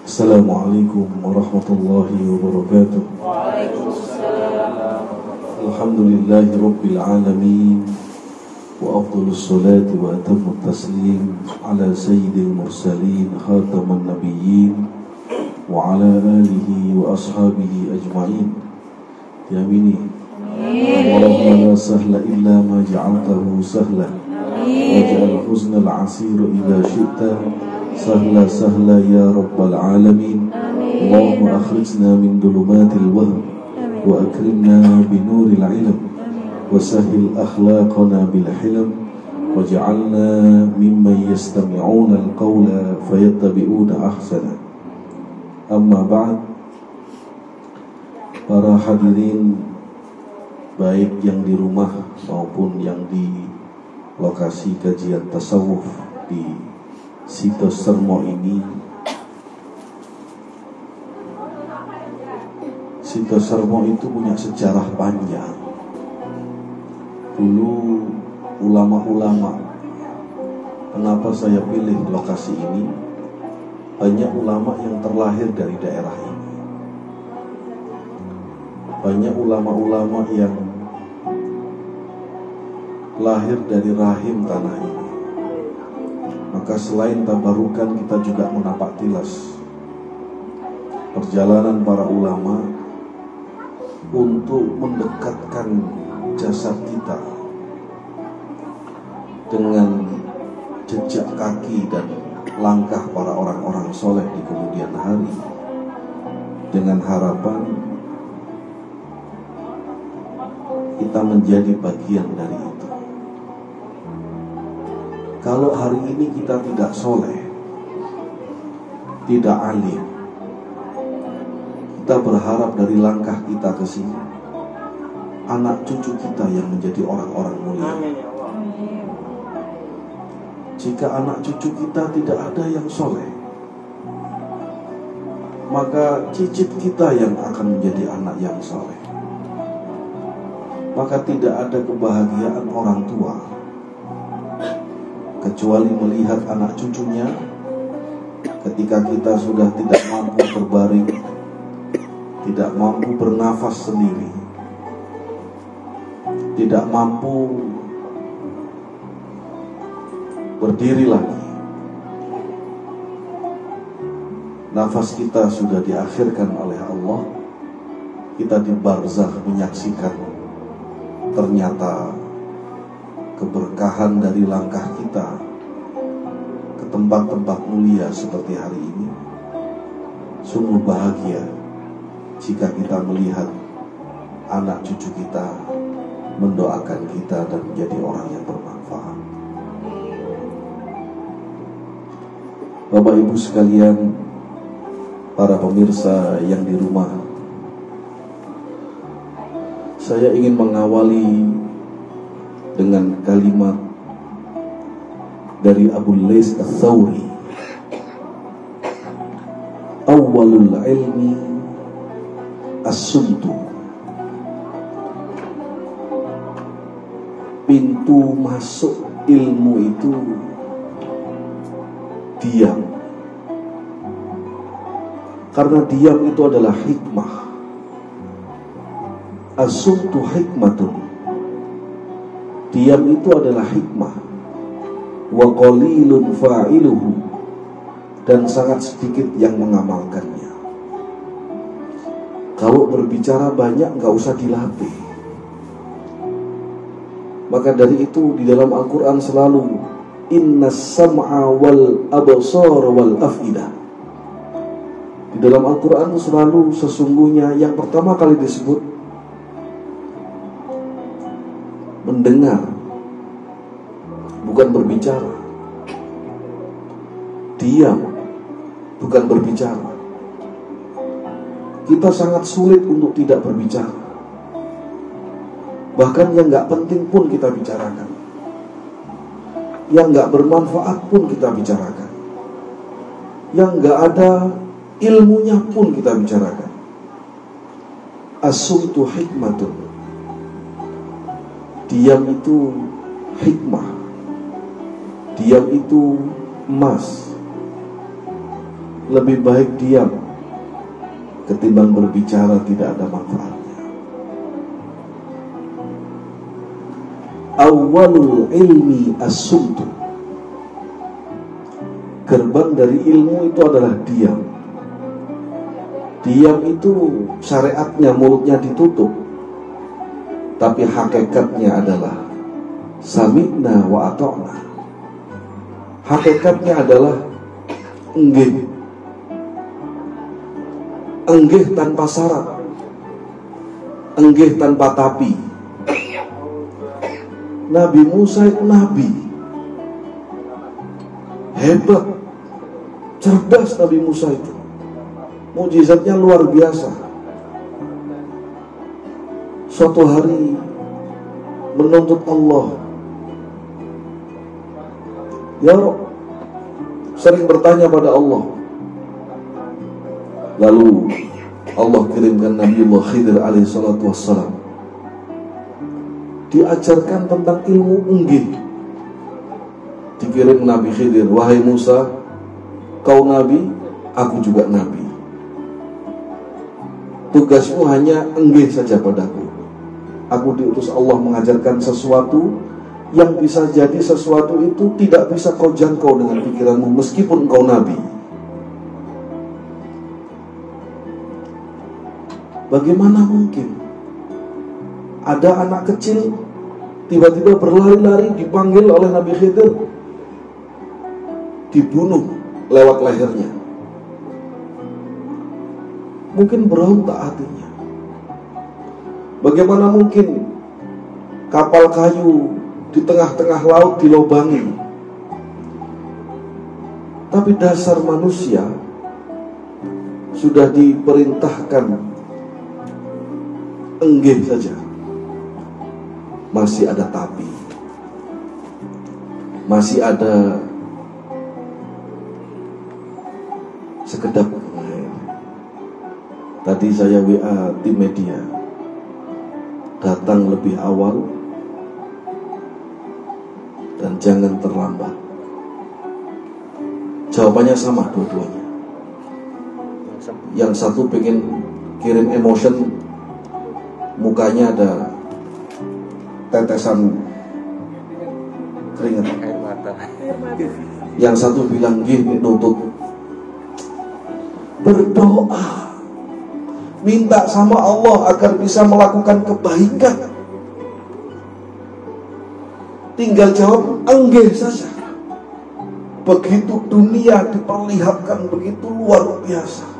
Assalamualaikum warahmatullahi wabarakatuh. Waalaikumsalam. Alhamdulillahi rabbil alamin. Wa afdalus salati wa atammut taslim ala sayyidil mursalin khataman nabiyyin wa ala alihi wa ashabihi ajma'in. Yamini Allahumma la sahla illa ma ja'altahu sahla waj'al huznal asira idha syi'ta sahla sahla ya rabbal alamin. Allahumma akhrijna min dhulumatil wahm wa akrimna binuril ilm wa sahhil akhlaqana bil hilm waj'alna mimman yastami'una al-qawla fayattabi'una ahsana. Amma ba'd. Para hadirin, baik yang di rumah maupun yang di lokasi kajian tasawuf di Situs Sermo ini. Situs Sermo itu punya sejarah panjang. Dulu ulama-ulama, kenapa saya pilih lokasi ini? Banyak ulama yang terlahir dari daerah ini. Banyak ulama-ulama yang lahir dari rahim tanah ini. Maka selain tabarukan, kita juga menapak tilas perjalanan para ulama untuk mendekatkan jasad kita dengan jejak kaki dan langkah para orang-orang soleh di kemudian hari, dengan harapan kita menjadi bagian dari itu. Kalau hari ini kita tidak soleh, tidak alim, kita berharap dari langkah kita ke sini, anak cucu kita yang menjadi orang-orang mulia. Jika anak cucu kita tidak ada yang soleh, maka cicit kita yang akan menjadi anak yang soleh. Maka tidak ada kebahagiaan orang tua kecuali melihat anak cucunya ketika kita sudah tidak mampu berbaring, tidak mampu bernafas sendiri, tidak mampu berdiri lagi. Nafas kita sudah diakhirkan oleh Allah. Kita di barzakh menyaksikan ternyata keberkahan dari langkah kita ke tempat-tempat mulia seperti hari ini. Sungguh bahagia jika kita melihat anak cucu kita mendoakan kita dan menjadi orang yang bermanfaat. Bapak Ibu sekalian, para pemirsa yang di rumah, saya ingin mengawali dengan kalimat dari Abu Lais Ats-Tsauri. Awwalul ilmi as-sumtu. Pintu masuk ilmu itu diam. Karena diam itu adalah hikmah. As-sumtu hikmatun. Diam itu adalah hikmah. Wa qalilun fa'iluhu. Dan sangat sedikit yang mengamalkannya. Kalau berbicara banyak gak usah dilatih. Maka dari itu di dalam Al-Quran selalu innas sam'a wal absar wal af'idah. Di dalam Al-Quran selalu sesungguhnya yang pertama kali disebut mendengar, bukan berbicara. Diam, bukan berbicara. Kita sangat sulit untuk tidak berbicara. Bahkan yang gak penting pun kita bicarakan. Yang gak bermanfaat pun kita bicarakan. Yang gak ada ilmunya pun kita bicarakan. As-sumtu hikmatun. Diam itu hikmah. Diam itu emas. lebih baik diam ketimbang berbicara tidak ada manfaatnya. Awwalul ilmi as-sumtu. Gerbang dari ilmu itu adalah diam. Diam itu syariatnya mulutnya ditutup, tapi hakikatnya adalah sami'na wa ata'na. Hakikatnya adalah enggih. Enggih tanpa syarat, enggih tanpa tapi. Nabi Musa itu nabi hebat, cerdas. Nabi Musa itu mukjizatnya luar biasa. Suatu hari menuntut Allah, ya Rabb, sering bertanya pada Allah. Lalu Allah kirimkan Nabiullah Khidir alaihi salatu wassalam, diajarkan tentang ilmu enggih. Dikirim Nabi Khidir, wahai Musa, kau nabi, aku juga nabi. Tugasmu hanya enggih saja padaku. Aku diutus Allah mengajarkan sesuatu yang bisa jadi sesuatu itu tidak bisa kau jangkau dengan pikiranmu meskipun kau nabi. Bagaimana mungkin ada anak kecil tiba-tiba berlari-lari dipanggil oleh Nabi Khidir, dibunuh lewat lehernya? Mungkin berontak hatinya. Bagaimana mungkin kapal kayu di tengah-tengah laut dilobangi? Tapi dasar manusia sudah diperintahkan enggih saja, masih ada tapi, masih ada sekedap. Tadi saya WA tim media, datang lebih awal dan jangan terlambat. Jawabannya sama dua-duanya. Yang satu pengen kirim emotion, mukanya ada tetesan keringat, air mata. Yang satu bilang gini, nutut, berdoa, minta sama Allah agar bisa melakukan kebaikan. Tinggal jawab enggih saja. Begitu dunia diperlihatkan begitu luar biasa.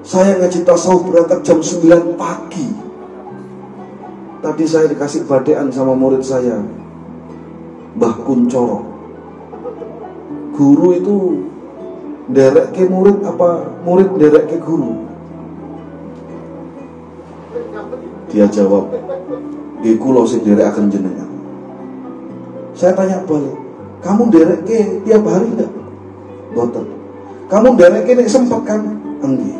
Saya ngaji tasawuf berangkat jam 9 pagi. Tadi saya dikasih badean sama murid saya, Mbah Kuncoro. Guru itu derek ke murid apa murid derek ke guru? Dia jawab, "Nggih kula sing derek akan jenengan." Saya tanya balik, "Kamu derek ke tiap hari enggak?" "Boten." "Kamu derek ke nek sempet kan?" "Enggih."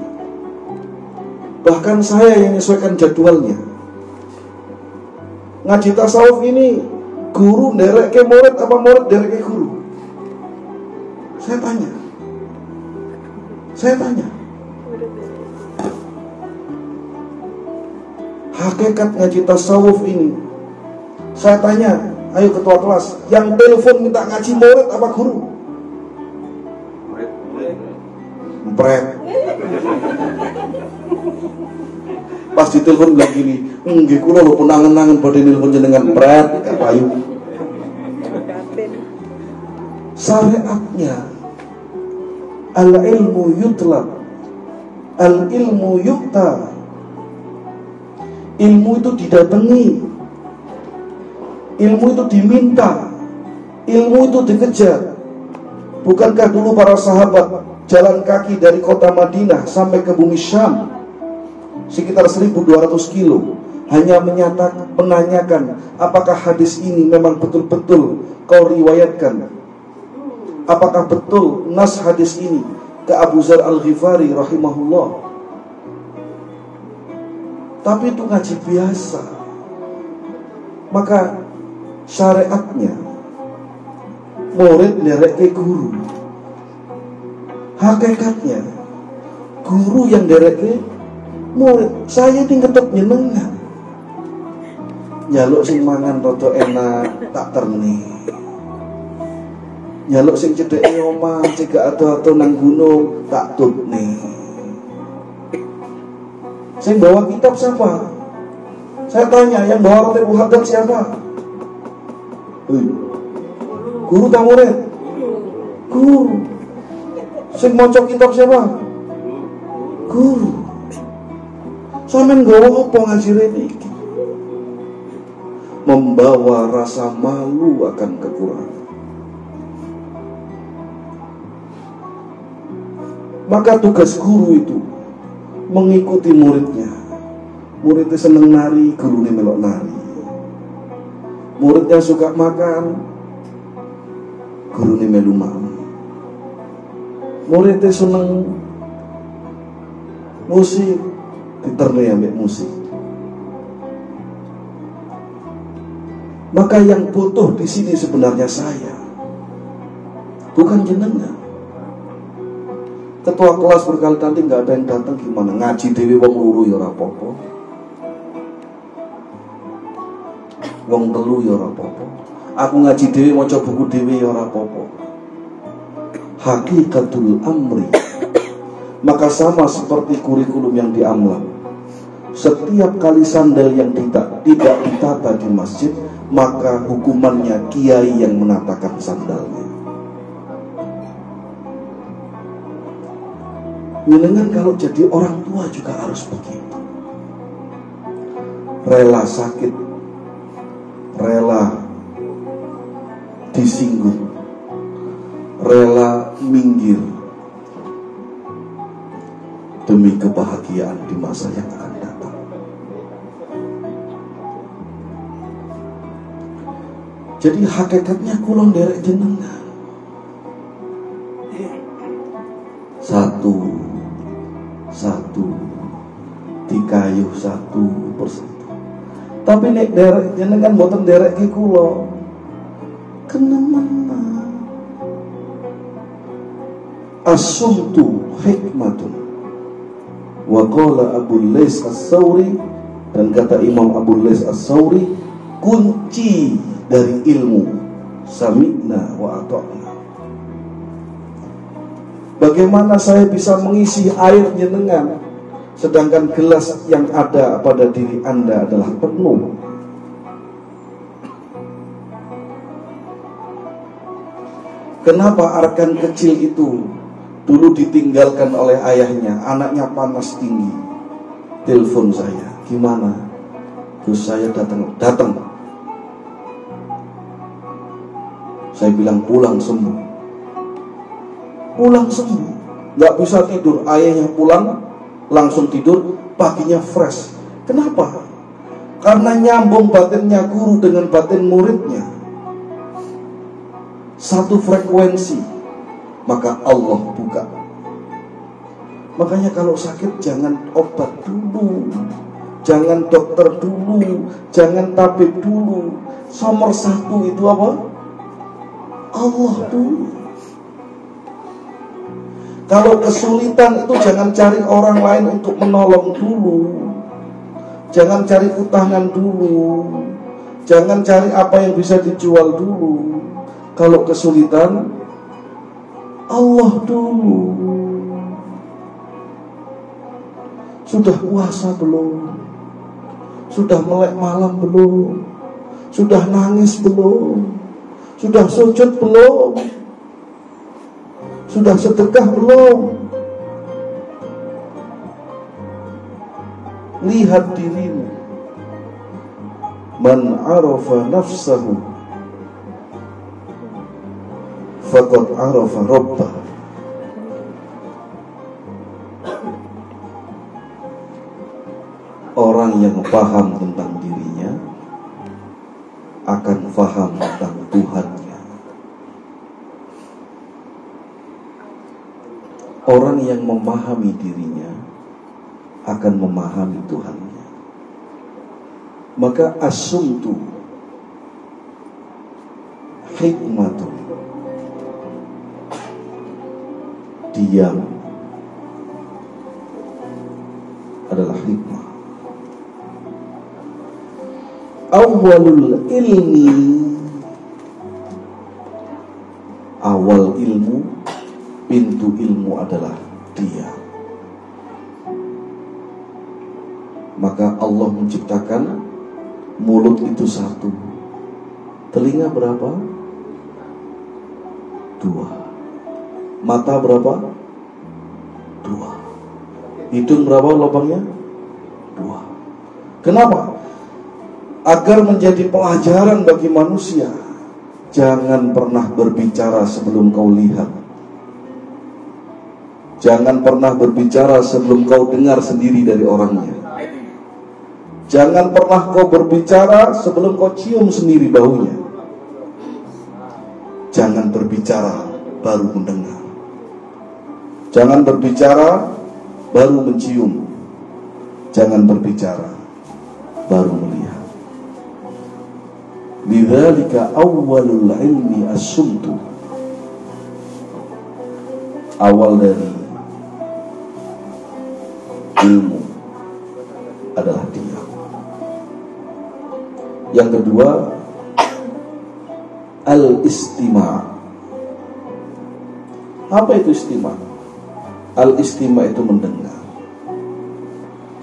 Bahkan saya yang menyesuaikan jadwalnya. Ngaji tasawuf ini guru derek ke murid apa murid derek ke guru? Saya tanya. Hakikat ngaji tasawuf ini, saya tanya, ayo ketua kelas, yang telepon minta ngaji murid apa guru? Mpret. Pas ditelepon bilang gini, nggih kula lho punangen-nangen badhe nelpon jenengan mpret, gak payu. Syariatnya al-ilmu yutlab, al-ilmu yukta. Ilmu itu didatangi, ilmu itu diminta, ilmu itu dikejar. Bukankah dulu para sahabat jalan kaki dari kota Madinah sampai ke bumi Syam, sekitar 1200 kilo, hanya menanyakan apakah hadis ini memang betul-betul kau riwayatkan, apakah betul nas hadis ini, ke Abu Dzar Al-Ghifari rahimahullah. Tapi itu ngaji biasa. Maka syariatnya murid nderek ke guru. Hakikatnya guru yang dereke murid, saya ini tetep nyenengan. Njaluk sing mangan rada enak tak terni. Njaluk sing cedheke omah cegak ado-ado nang gunung tak tutne. Sing bawa kitab siapa? Saya tanya, yang bawa roti muhaddats siapa? Guru tak murid? Guru. Sing maca kitab siapa? Guru. Sampeyan nggawa apa ngajine iki? Membawa rasa malu akan kekurangan. Maka tugas guru itu mengikuti muridnya. Muridnya seneng nari, gurunya melok nari. Muridnya suka makan, gurunya melu makan. Muridnya seneng musik, diterne ambek musik. Maka yang butuh di sini sebenarnya saya, bukan jenengan. Ketua kelas berkali nanti nggak ada yang datang, gimana? Ngaji dewi wong luru ya ora apa-apa, wong telu ya ora apa-apa. Aku ngaji dewi maca buku dewi ya ora apa-apa. Hakikatul amri, maka sama seperti kurikulum yang di Amlan. Setiap kali sandal yang tidak ditata di masjid, maka hukumannya kiai yang menatakan sandalnya. Mendengar kalau jadi orang tua juga harus begitu. Rela sakit, rela disinggung, rela minggir demi kebahagiaan di masa yang akan datang. Jadi hakikatnya kulon derek jenengan satu dikayuh satu persatu. Tapi nek derek jenengan boten derek ki kula kenemena. As-sumtu hikmatun. Wa qala Abu Lais As-Sauri, dan kata Imam Abu Lais As-Sauri, kunci dari ilmu sami'na wa ata'na. Bagaimana saya bisa mengisi air jenengan sedangkan gelas yang ada pada diri Anda adalah penuh? Kenapa Arkan kecil itu dulu ditinggalkan oleh ayahnya, anaknya panas tinggi, telepon saya, gimana? Terus saya datang. Saya bilang pulang sembuh, nggak bisa tidur. Ayahnya pulang langsung tidur, paginya fresh. Kenapa? Karena nyambung batinnya guru dengan batin muridnya, satu frekuensi, maka Allah buka. Makanya kalau sakit jangan obat dulu, jangan dokter dulu, jangan tabib dulu. Nomor satu itu apa? Allah dulu. Kalau kesulitan itu jangan cari orang lain untuk menolong dulu, jangan cari utangan dulu, jangan cari apa yang bisa dijual dulu. Kalau kesulitan, Allah dulu. Sudah puasa belum? Sudah melek malam belum? Sudah nangis belum? Sudah sujud belum? Sudah sedekah belum? Lihat dirimu. Man arafa nafsahu faqad arafa rabbah. Orang yang paham tentang dirinya akan paham tentang Tuhannya. Orang yang memahami dirinya akan memahami Tuhannya. Maka as-sumtu hikmatun, diam adalah hikmah. Awalul ilmi, awal ilmu, pintu ilmu adalah diam. Maka Allah menciptakan mulut itu satu, telinga berapa? 2, mata berapa? 2, hidung berapa lubangnya? 2. Kenapa? Agar menjadi pelajaran bagi manusia. Jangan pernah berbicara sebelum kau lihat. Jangan pernah berbicara sebelum kau dengar sendiri dari orangnya. Jangan pernah kau berbicara sebelum kau cium sendiri baunya. Jangan berbicara baru mendengar. Jangan berbicara baru mencium. Jangan berbicara baru melihat. Lidzalika awwalul ilmi as-sumtu. Awal dari ilmu adalah diam. Yang kedua, al-istima'. Apa itu istima'? Al-istima' itu mendengar.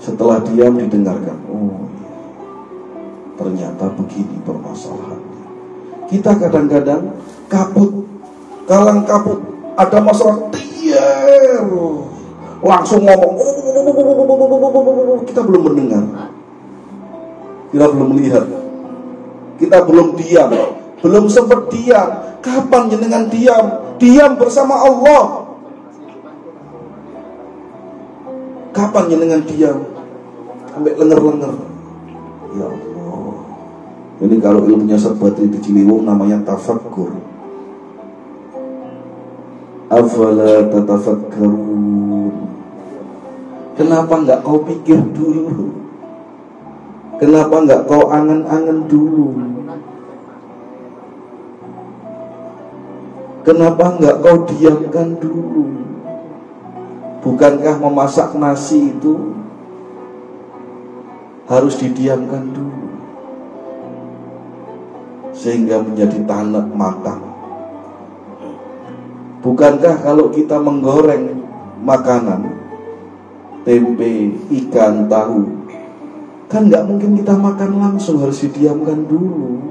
Setelah diam didengarkan. Oh, ternyata begini permasalahannya. Kita kadang-kadang kalang kabut, ada masalah diam, langsung ngomong. Kita belum mendengar, kita belum melihat, kita belum diam, belum sempat diam. Kapan jenengan diam? Diam bersama Allah. Kapan jenengan diam? Sampai lenger-lenger. Ya Allah. Ini kalau ilmunya Sebatri di Ciliwung namanya tafakkur. Afala tatafakkarun. Kenapa enggak kau pikir dulu? Kenapa enggak kau angan-angan dulu? Kenapa enggak kau diamkan dulu? Bukankah memasak nasi itu harus didiamkan dulu sehingga menjadi tanak matang? Bukankah kalau kita menggoreng makanan, tempe, ikan, tahu, kan gak mungkin kita makan langsung, harus didiamkan dulu.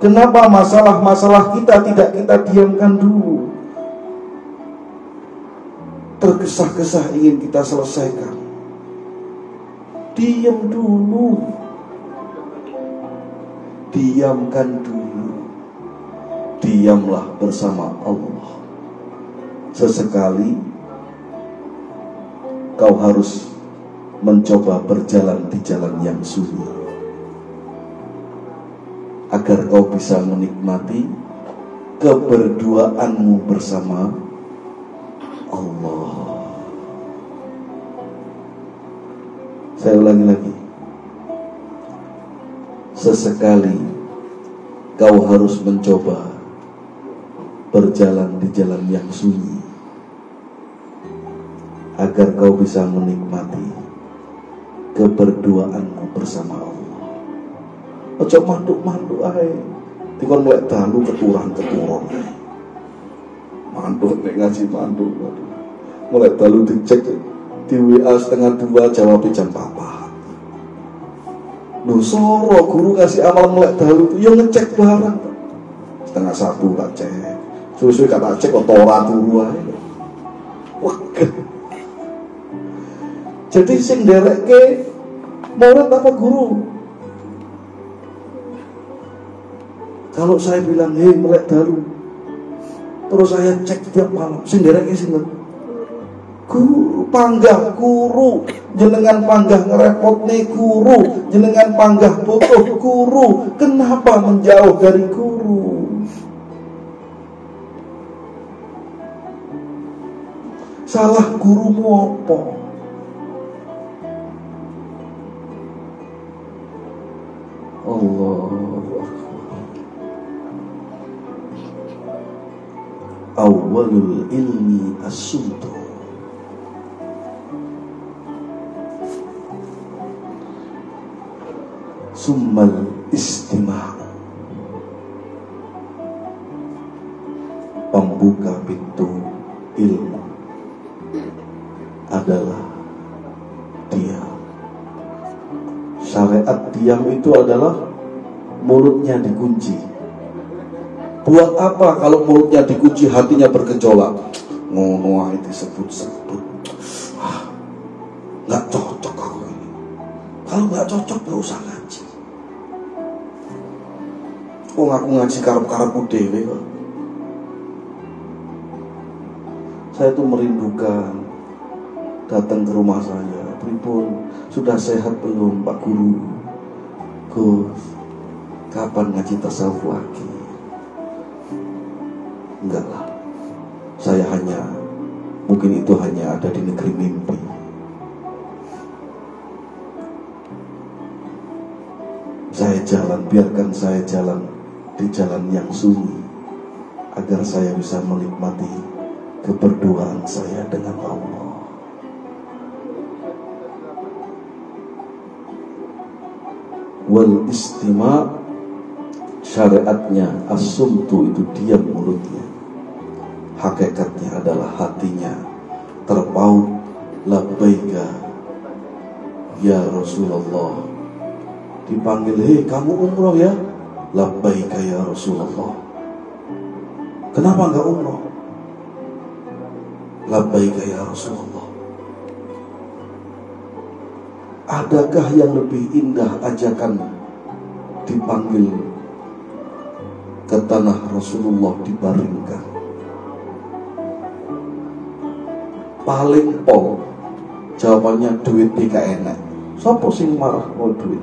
Kenapa masalah-masalah kita tidak kita diamkan dulu? Tergesa-gesa ingin kita selesaikan. Diam dulu. Diamkan dulu. Diamlah bersama Allah. Sesekali kau harus mencoba berjalan di jalan yang sunyi, agar kau bisa menikmati keberduaanmu bersama Allah. Saya ulangi lagi. Sesekali kau harus mencoba berjalan di jalan yang sunyi, agar kau bisa menikmati keberduaanmu bersama Allah. Ojo manduk-manduk ae. Dikon mulai dalu keturang-keturang. Manduk nek ngaji manduk. Mulai dalu dicek di WA 1:30 jawab jam 4. Lho soro guru kasih amal mulai dalu yo ngecek barang. 1:30 tak cek. Suwe-suwe kata cek kok ora turu ae. Wegah. Jadi sing nderekke murid apa guru? Kalau saya bilang, hei melek dalu, terus saya cek tiap malam, sing nderekke sinten? Guru, panggah guru, jenengan panggah ngerepotne guru, jenengan panggah butuh guru. Kenapa menjauh dari guru? Salah gurumu apa? Allah. awalul ilmi as-sumtu. Summal istima'. Pembuka pintu ilmu adalah diam. Syariat diam itu adalah mulutnya dikunci. Buat apa kalau mulutnya dikunci, hatinya bergejolak? Ngono itu sebut-sebut. Nggak cocok aku ini. Kalau nggak cocok nggak usah ngaji. Aku ngaji karep-karepku dhewe kok. Saya tuh merindukan datang ke rumah saya. Pripun, sudah sehat belum Pak Guru? Gus, kapan ngaji tasawuf lagi? Enggak lah, saya mungkin itu hanya ada di negeri mimpi. Saya jalan, biarkan saya jalan di jalan yang sunyi, agar saya bisa menikmati keberduaan saya dengan Allah. Wal istima', syariatnya as-sumtu itu diam mulutnya. Hakikatnya adalah hatinya terpaut labbaika ya Rasulullah. Dipanggil, hei kamu umroh ya? Labbaika ya Rasulullah. Kenapa enggak umroh? Labbaika ya Rasulullah. Adakah yang lebih indah ajakan dipanggil ke tanah Rasulullah dibaringkan? Paling pol jawabannya duit gak enak. Sopo sing marah mau duit?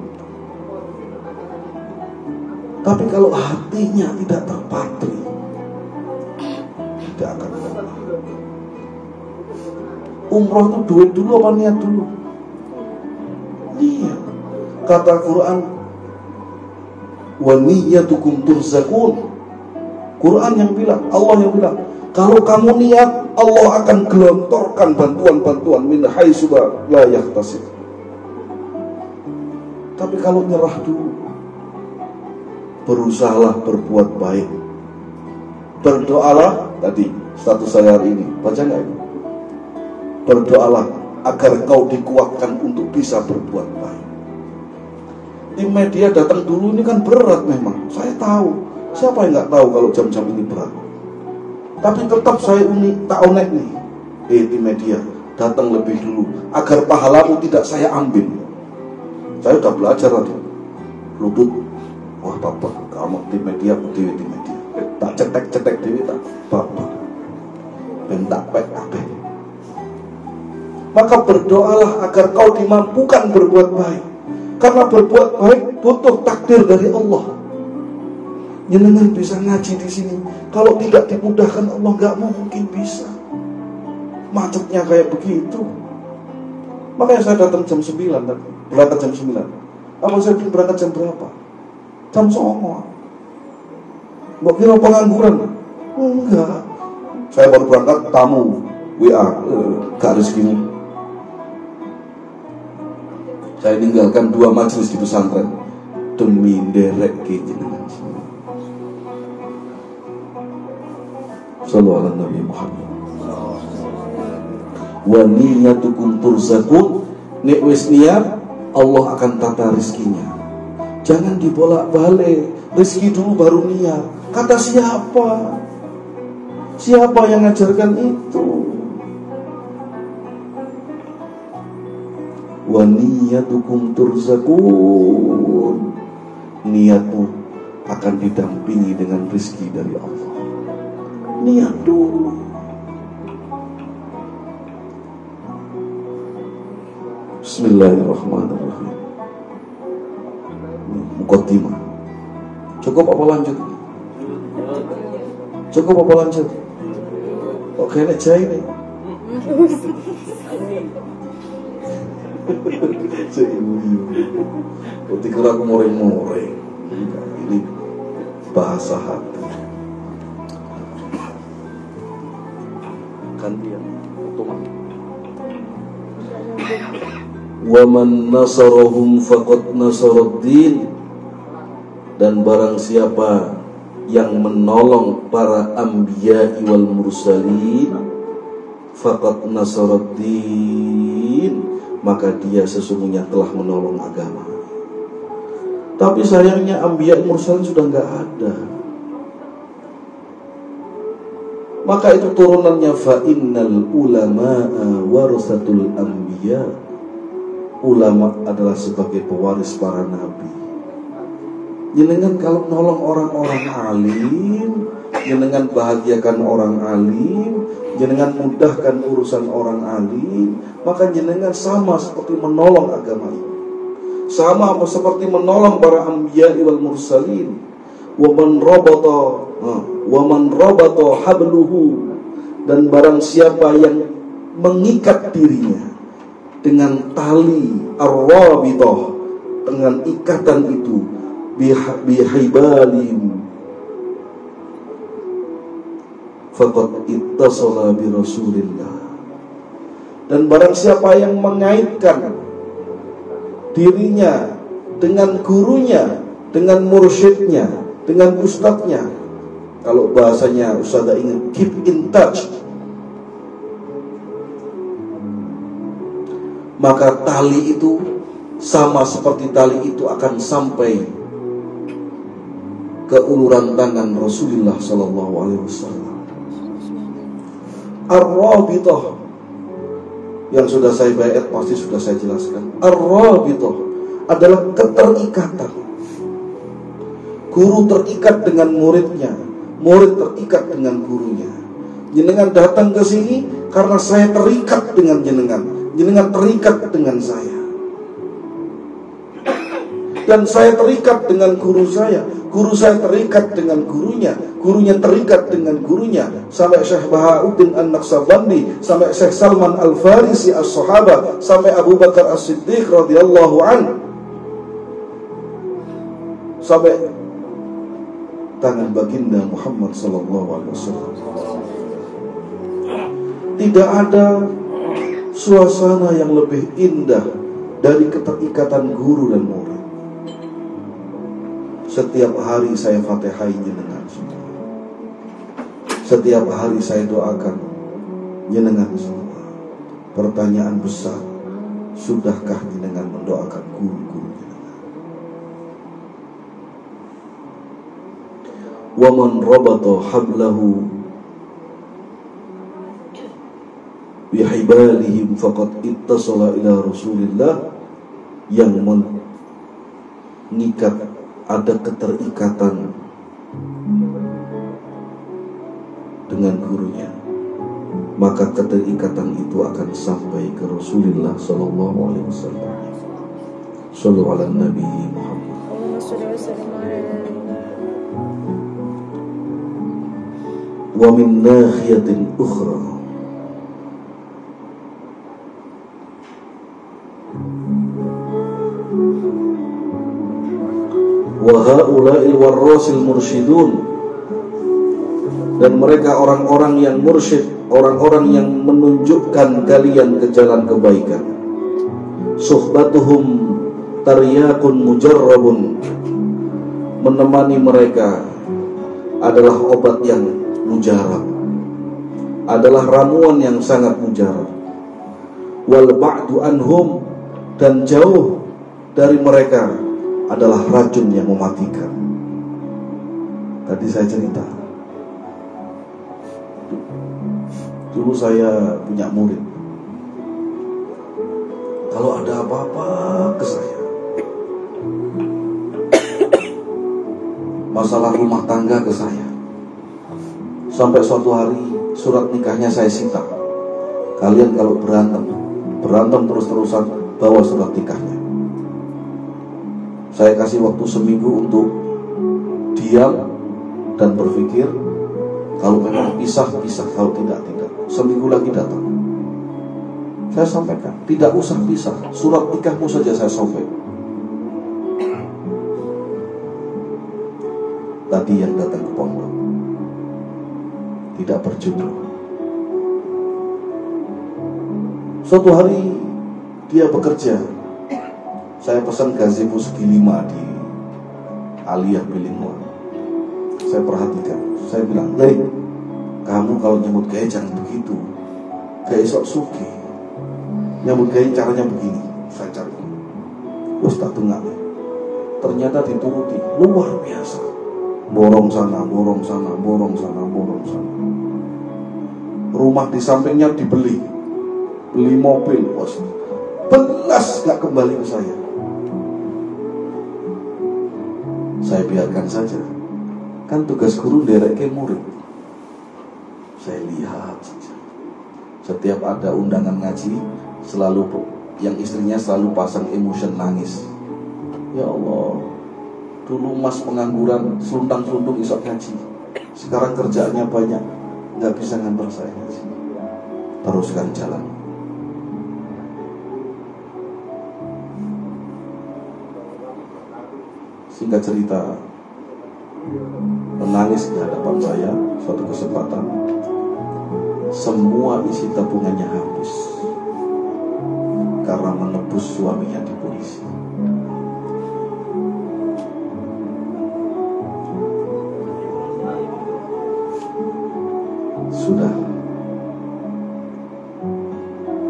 Tapi kalau hatinya tidak terpatri, tidak akan pernah. Umroh itu duit dulu apa niat dulu? Niat. Kata Quran, wa niyyatukum turzaqun. Quran yang bilang, Allah yang bilang, kalau kamu niat, Allah akan gelontorkan bantuan-bantuan min haitsu la yahtasib. Tapi kalau nyerah dulu, berusahalah berbuat baik, berdoalah. Tadi status saya hari ini, baca nggak itu? Berdoalah agar kau dikuatkan untuk bisa berbuat baik. Di media datang dulu ini kan berat memang, saya tahu. Siapa yang nggak tahu kalau jam-jam ini berat? Tapi tetap saya tak onek nih. Di media datang lebih dulu agar pahalamu tidak saya ambil. Saya udah belajar tadi. Lutut, wah bapak, kamu di media, di media. Tak cetek dewi tak bapak. Bentak pek kabeh. Maka berdoalah agar kau dimampukan berbuat baik. Karena berbuat baik butuh takdir dari Allah. Jenengan bisa ngaji di sini, kalau tidak dimudahkan Allah nggak mungkin bisa. Macetnya kayak begitu. Makanya saya datang jam 9 tadi, berangkat jam 9. Abang saya berangkat jam berapa? Jam 9. Mbak kira pengangguran? Enggak. Saya baru berangkat, tamu WA, gak rezeki. Saya tinggalkan 2 majelis di pesantren demi nderek ke jenengan. Sallallahu alaihi Nabi Muhammad. Wa niyyatukum turzaqun. Nek wis niat, Allah akan tata rezekinya. Jangan dibolak-balik. Rezeki dulu baru niat. Kata siapa? Siapa yang ngajarkan itu? Wa niyyatukum turzaqun. Niatmu akan didampingi dengan rezeki dari Allah. Niat dulu. Bismillahirrahmanirrahim. Muqaddimah. Cukup apa lanjut? Cukup apa lanjut? Oke, nek jai nih. Seibu-ibu. Ketika aku moreng-moreng. Ini bahasa hati. gantian otomatis. Wa man nasarahum faqad nasaraddin, dan barang siapa yang menolong para anbiya wal mursalin faqad nasaraddin, maka dia sesungguhnya telah menolong agama. Tapi sayangnya anbiya mursalin sudah enggak ada. Maka itu turunannya fa innal ulama'a warasatul anbiya. Ulama adalah sebagai pewaris para nabi. Jenengan kalau nolong orang-orang alim, jenengan bahagiakan orang alim, jenengan mudahkan urusan orang alim, maka jenengan sama seperti menolong agama ini. Sama seperti menolong para anbiya wal mursalin. Wa man rabata habluhu, dan barang siapa yang mengikat dirinya dengan tali ar-rabithah, dengan ikatan itu bihibalim faqad ittasala bi Rasulillah, dan barang siapa yang mengaitkan dirinya dengan gurunya, dengan mursyidnya, dengan ustadznya, kalau bahasanya ustadz ingin keep in touch, maka tali itu sama seperti tali itu akan sampai ke uluran tangan Rasulullah sallallahu alaihi wasallam. Ar-rabithah yang sudah saya baiat pasti sudah saya jelaskan. Ar-rabithah adalah keterikatan. Guru terikat dengan muridnya, murid terikat dengan gurunya. Jenengan datang ke sini karena saya terikat dengan jenengan. Jenengan terikat dengan saya, dan saya terikat dengan guru saya terikat dengan gurunya, gurunya terikat dengan gurunya, sampai Syekh Bahauddin An-Naqsabandi, sampai Syekh Salman Al-Farisi as-Sahabah, sampai Abu Bakar As-Siddiq radhiyallahu an, sampai tangan baginda Muhammad sallallahu alaihi wasallam. Tidak ada suasana yang lebih indah dari keterikatan guru dan murid. Setiap hari saya fatihai jenengan semua. Setiap hari saya doakan jenengan semua. Pertanyaan besar, sudahkah jenengan mendoakan guru-guru jenengan? Wa man rabata hablahu bihibalihim faqad ittasala ila Rasulillah, yang mengikat, ada keterikatan dengan gurunya, maka keterikatan itu akan sampai ke Rasulullah sallallahu alaihi wasallam. Shallu ala Nabi Muhammad. Wa min nahiyatin ukhra, wa haula'il warrasil mursyidun, dan mereka orang-orang yang mursyid, orang-orang yang menunjukkan kalian ke jalan kebaikan. Suhbatuhum taryakun mujarrabun, menemani mereka adalah obat yang mujarab, adalah ramuan yang sangat mujarab. Wal ba'du anhum, dan jauh dari mereka adalah racun yang mematikan. Tadi saya cerita, dulu saya punya murid, kalau ada apa-apa ke saya, masalah rumah tangga ke saya, sampai suatu hari surat nikahnya saya sita. Kalian kalau berantem terus-terusan, bawa surat nikahnya. Saya kasih waktu seminggu untuk diam dan berpikir. Kalau memang pisah, kalau tidak. Seminggu lagi datang. Saya sampaikan, tidak usah pisah, surat nikahmu saja saya sobek. Tadi yang datang ke pondok tidak berjodoh, Suatu hari dia bekerja. Saya pesan gazebo segi 5 di Aliyah Bilingual. Saya perhatikan. Saya bilang, "Lei, kamu kalau nyambut gaya jangan begitu. Gaya sok suki. Nyambut gaya caranya begini." Saya cari. Wes tak dengar. Ternyata dituruti. Luar biasa. Borong sana, borong sana, borong sana, borong sana. Rumah di sampingnya dibeli. Beli mobil, bos. Belas gak kembali ke saya. Saya biarkan saja. Kan tugas guru ndereke murid. Saya lihat saja. Setiap ada undangan ngaji, selalu yang istrinya selalu pasang emotion nangis. Ya Allah, dulu mas pengangguran, selundang-selundung isok ngaji. Sekarang kerjaannya banyak, gak bisa ngantar saya ngaji. Teruskan jalan. Singkat cerita, menangis di hadapan saya suatu kesempatan. Semua isi tabungannya habis karena menebus suaminya di polisi. Sudah,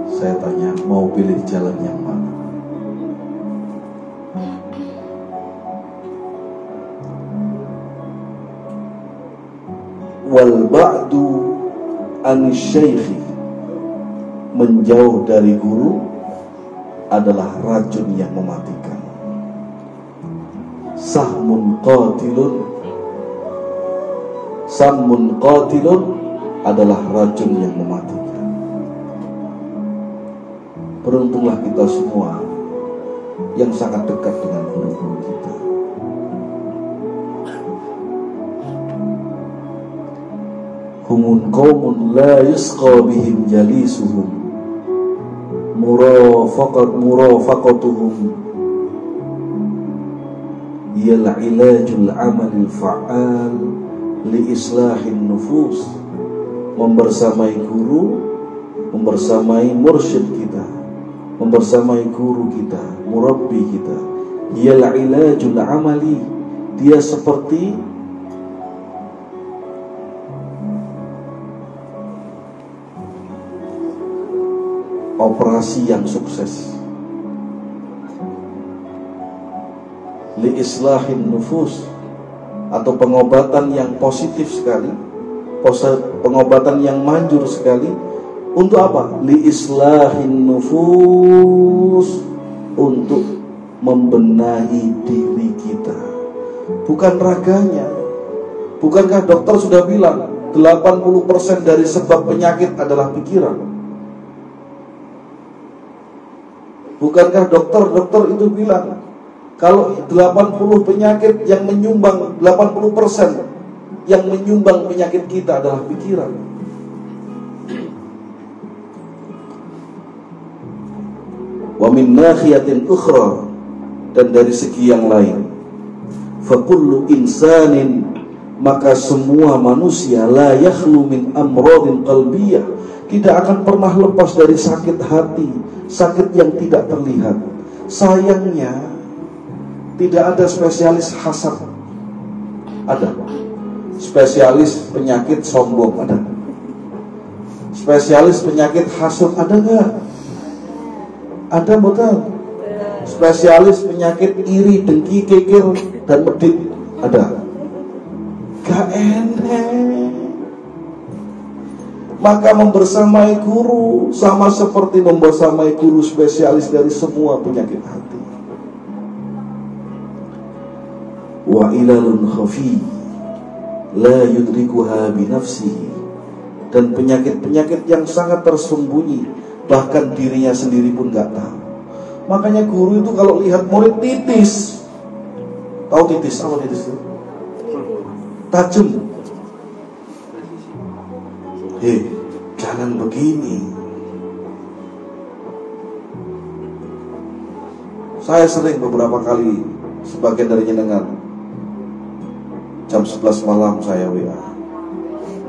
saya tanya, mau pilih jalan yang mana? Wal ba'du an syaikhi, menjauh dari guru adalah racun yang mematikan. Samun qatilun adalah racun yang mematikan. Beruntunglah kita semua yang sangat dekat dengan guru-guru kita. Humun qaumun la yusqa bihim jalisuhum murafaqatuhum yal ilajul amalil fa'al li islahin nufus. Membersamai guru, membersamai mursyid kita, membersamai guru kita, murabbi kita, yal ilajul amali, dia seperti operasi yang sukses, li islahin nufus, atau pengobatan yang positif sekali, pengobatan yang manjur sekali. Untuk apa? Li islahin nufus, untuk membenahi diri kita, bukan raganya. Bukankah dokter sudah bilang 80% dari sebab penyakit adalah pikiran? Bukankah dokter itu bilang kalau 80 penyakit yang menyumbang 80% yang menyumbang penyakit kita adalah pikiran? Wa min nahiyatin ukhra, dan dari segi yang lain, fa kullu insanin, maka semua manusia, la yakhlu min amradin qalbiyah, tidak akan pernah lepas dari sakit hati, sakit yang tidak terlihat. Sayangnya tidak ada spesialis hasad. Ada spesialis penyakit sombong, ada spesialis penyakit hasud, ada nggak? Ada, betul. Spesialis penyakit iri, dengki, kikir, dan medit, ada. Gak enak. Maka membersamai guru sama seperti membersamai guru spesialis dari semua penyakit hati. Wa ilalun khafi la yudrikuha binafsihi, dan penyakit-penyakit yang sangat tersembunyi, bahkan dirinya sendiri pun gak tahu. Makanya guru itu kalau lihat murid titis, tahu titis? Apa titis itu? Tajam. Jangan begini. Saya sering beberapa kali, sebagian dari jenengan, jam 11 malam saya WA,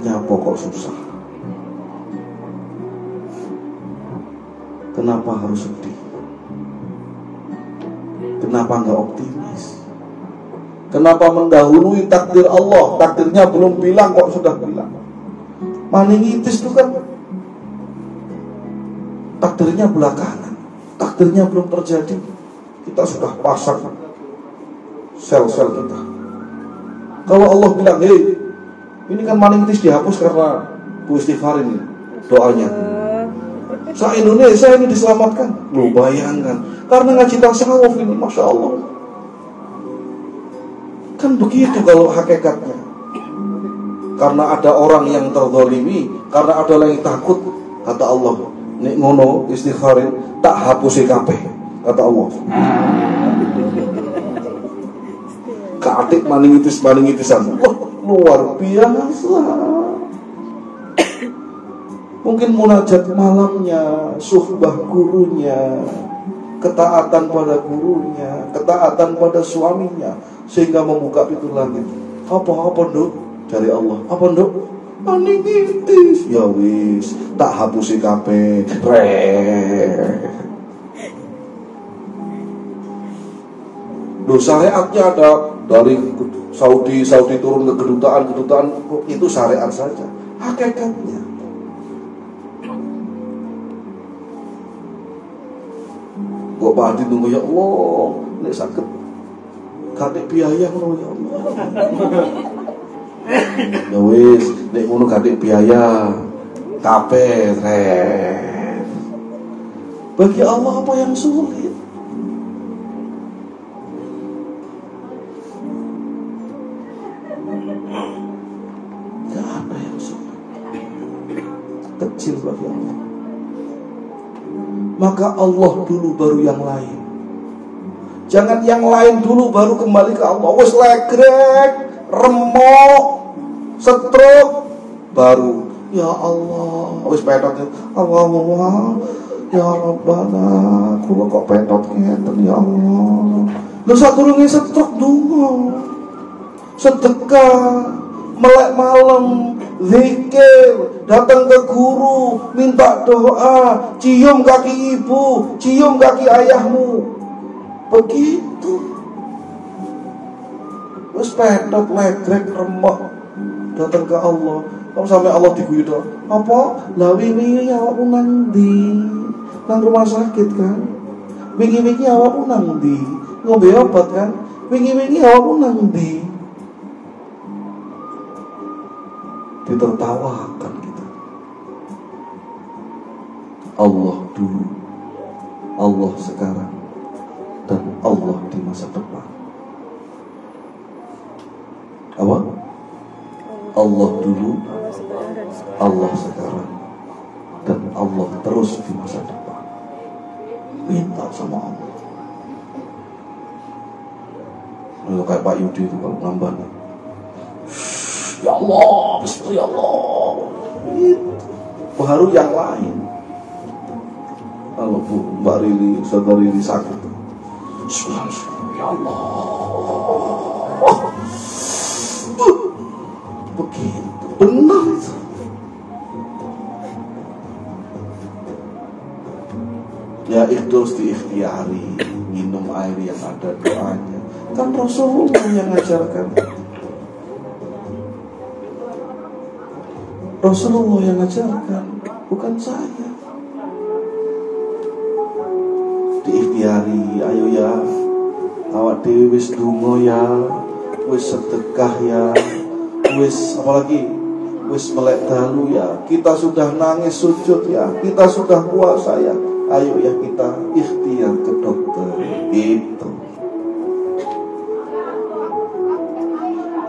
nyapo kok susah. Kenapa harus sedih? Kenapa nggak optimis? Kenapa mendahului takdir Allah? Takdirnya belum bilang kok sudah bilang. Meningitis itu kan takdirnya belakangan, takdirnya belum terjadi. Kita sudah pasang sel-sel kita. Kalau Allah bilang, hei, ini kan meningitis dihapus karena Bu Istighfar ini doanya. Se-Indonesia ini diselamatkan. Lu bayangkan, karena ngaji tasawuf ini, Masya Allah. Kan begitu kalau hakikatnya. Karena ada orang yang terzalimi, karena ada orang yang takut, kata Allah, nek ngono istighfarin tak hapusi kabeh, kata Allah. Katik maningitis-maningitisan. Luar biasa. Mungkin munajat malamnya, suhbah gurunya, ketaatan pada gurunya, ketaatan pada suaminya, sehingga membuka pintu langit. Apa nduk dari Allah? Apa nduk? Meningitis. Ya wis, tak hapusi kabeh. Loh, syariatnya ada dari Saudi turun ke kedutaan itu syariat saja. Hakikatnya gua padi nunggu ya Allah, nek sakit gak biaya ngono ya Allah. Ya wis, nek ngono gak biaya kabeh ren. Bagi Allah apa yang sulit? Gak ada yang sulit. Kecil bagi Allah. Maka Allah dulu baru yang lain. Jangan yang lain dulu baru kembali ke Allah. Wes legrek, remuk, stroke, baru ya Allah. Wes petot, Allah, ya Rabbana, kula kok petot ngeten ya Allah. Lho sadurunge stroke donga, sedekah, melek malam, zikir, datang ke guru, minta doa, cium kaki ibu, cium kaki ayahmu. Begitu. Wis petot legrek remuk datang ke Allah. Kalau sampai Allah diguyu doa, apa? Lah wingi awakmu nang ndi? Nang rumah sakit kan? Wingi-wingi awakmu nang ndi? Ngombe obat kan? Wingi-wingi awakmu nang ndi? Ditertawakan kita. Allah dulu, Allah sekarang, dan Allah di masa depan. Apa? Allah dulu, Allah sekarang, dan Allah terus di masa depan. Minta sama Allah. Lalu kayak Pak Yudi itu kalau nambah, ya Allah, bismillah ya Allah. Itu baru yang lain. Kalau Bu Mbak Rili, saudara Rili sakit, bismillah ya Allah. Begitu, benar itu. Ya itu harus diikhtiari, minum air yang ada doanya. Kan Rasulullah yang ngajarkan. Rasulullah yang ngajarkan, bukan saya. Diikhtiari, ayo ya, awak dewe wis donga ya, wis sedekah ya, wis apalagi, wis melek dalu ya, kita sudah nangis sujud ya, kita sudah puasa ya, ayo ya kita ikhtiar ke dokter. Itu.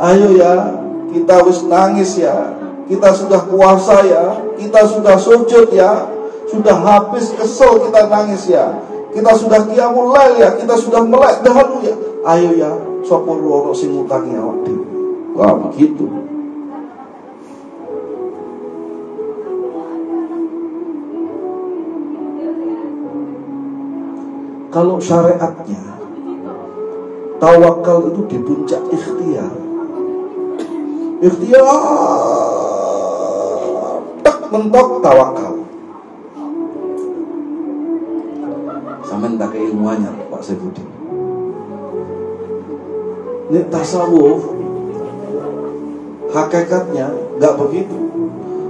Ayo ya, kita wis nangis ya, kita sudah puasa ya, kita sudah sujud ya, sudah habis kesel kita nangis ya, kita sudah qiyamul lail ya, kita sudah melek dahulu ya. Ayo ya, sapa loro sing ngutangi awak dhewe. Wah, begitu. Kalau syariatnya tawakal itu di puncak ikhtiar. Ikhtiar tak mentok tawakal. Sampeyan tak kei ilmu anyar Pak Saifuddin. Ini tasawuf hakikatnya nggak begitu.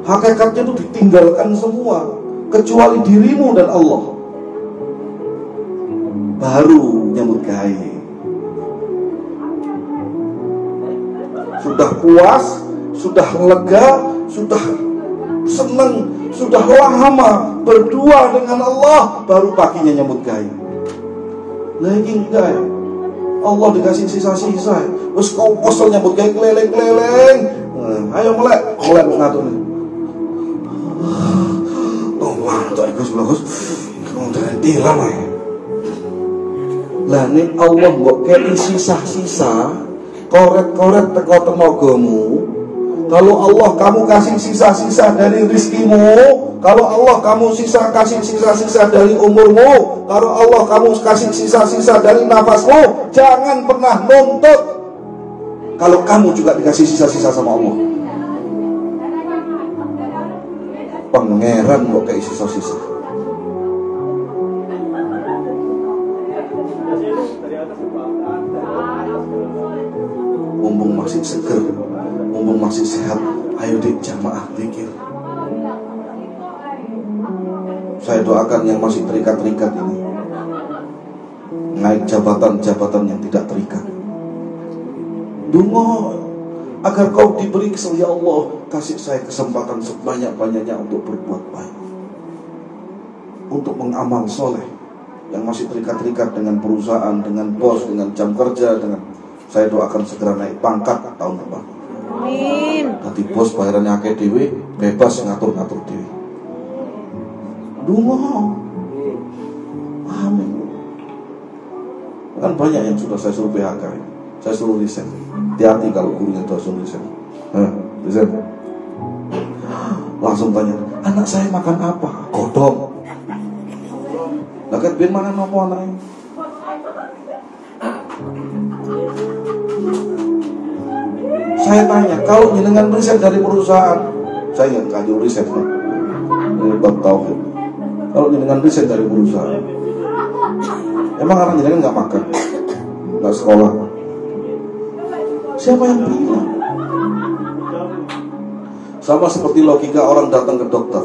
Hakikatnya itu ditinggalkan semua kecuali dirimu dan Allah. Baru nyambut gawe. Sudah puas, sudah lega, sudah senang, sudah lama berdua dengan Allah, baru paginya nyambut gawe. Lagi enggak, Allah dikasih sisa-sisa. Terus kau kosong nyambut gawe keleleng-keleleng. Ayo melek ngatur. Oh, mantap Gus bagus. Kamu terhenti lama ya. Lah nek Allah mbok kei sisa-sisa, koret-koret teko tenagamu. Kalau Allah kamu kasih sisa-sisa dari rizkimu, kalau Allah kamu kasih sisa-sisa dari umurmu, kalau Allah kamu kasih sisa-sisa dari nafasmu, jangan pernah nuntut kalau kamu juga dikasih sisa-sisa sama Allah. Pangeran kok kayak sisa-sisa. Mumpung masih seger, mumpung masih sehat, ayo deh jamaah zikir. Saya doakan yang masih terikat-terikat ini naik jabatan-jabatan yang tidak terikat. Dungo agar kau diberi ya Allah, kasih saya kesempatan sebanyak-banyaknya untuk berbuat baik, untuk mengamal soleh. Yang masih terikat-terikat dengan perusahaan, dengan bos, dengan jam kerja, dengan saya doakan segera naik pangkat tahun depan. Amin. Nanti bos bayarannya akeh dhewe, bebas ngatur-ngatur dhewe. Dungo. Amin. Kan banyak yang sudah saya suruh PHK. Saya suruh resign. Hati-hati kalau gurunya itu langsung resign. Resign. Langsung tanya, anak saya makan apa? Godong. Lah kan ben mana nopo anaknya? Saya tanya, kalau jenengan riset dari perusahaan, saya nggak kaji riset. Ini bab tauhid. Kalau jenengan riset dari perusahaan, emang orang jenengan nggak makan, nggak sekolah? Siapa yang bilang? Sama seperti logika orang datang ke dokter.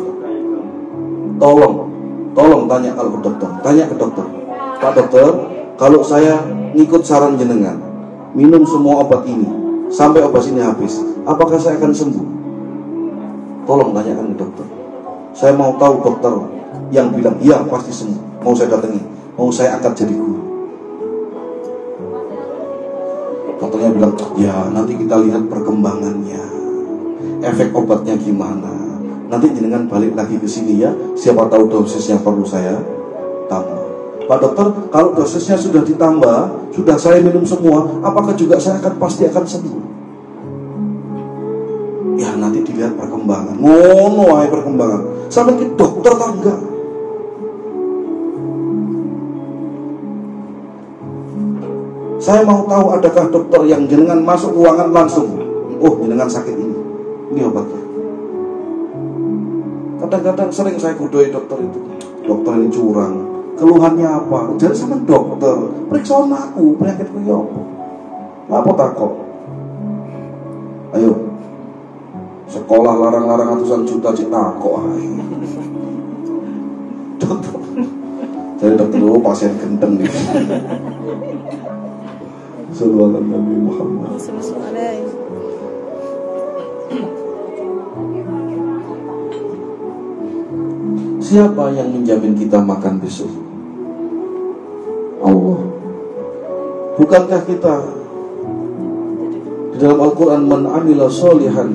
Tolong tanya kalau ke dokter. Tanya ke dokter, Pak dokter, kalau saya ngikut saran jenengan, minum semua obat ini sampai obat ini habis, apakah saya akan sembuh? Tolong tanyakan ke dokter. Saya mau tahu dokter yang bilang iya pasti sembuh. Mau saya datangi, mau saya angkat jadi guru. Dokternya bilang, ya nanti kita lihat perkembangannya, efek obatnya gimana. Nanti jenengan balik lagi ke sini ya. Siapa tahu dosisnya perlu saya tambah. Pak dokter, kalau dosisnya sudah ditambah, sudah saya minum semua, apakah juga saya pasti akan sembuh? Ya nanti dilihat perkembangan. Ngono ae perkembangan. Sampai ke dokter tangga. Saya mau tahu adakah dokter yang jenengan masuk ruangan langsung, oh jenengan sakit ini obatnya. Kadang-kadang sering saya kudoi dokter itu. Dokter ini curang. Keluhannya apa? Jadi sama dokter, periksa aku, penyakitku ya apa takut? Ayo, sekolah larang-larang ratusan juta cik takut. Dokter, jadi dokter dulu pasien gendeng gitu. Sallallahu Nabi Muhammad. Siapa yang menjamin kita makan besok? Allah. Bukankah kita di dalam Al-Quran, man amila sholihan,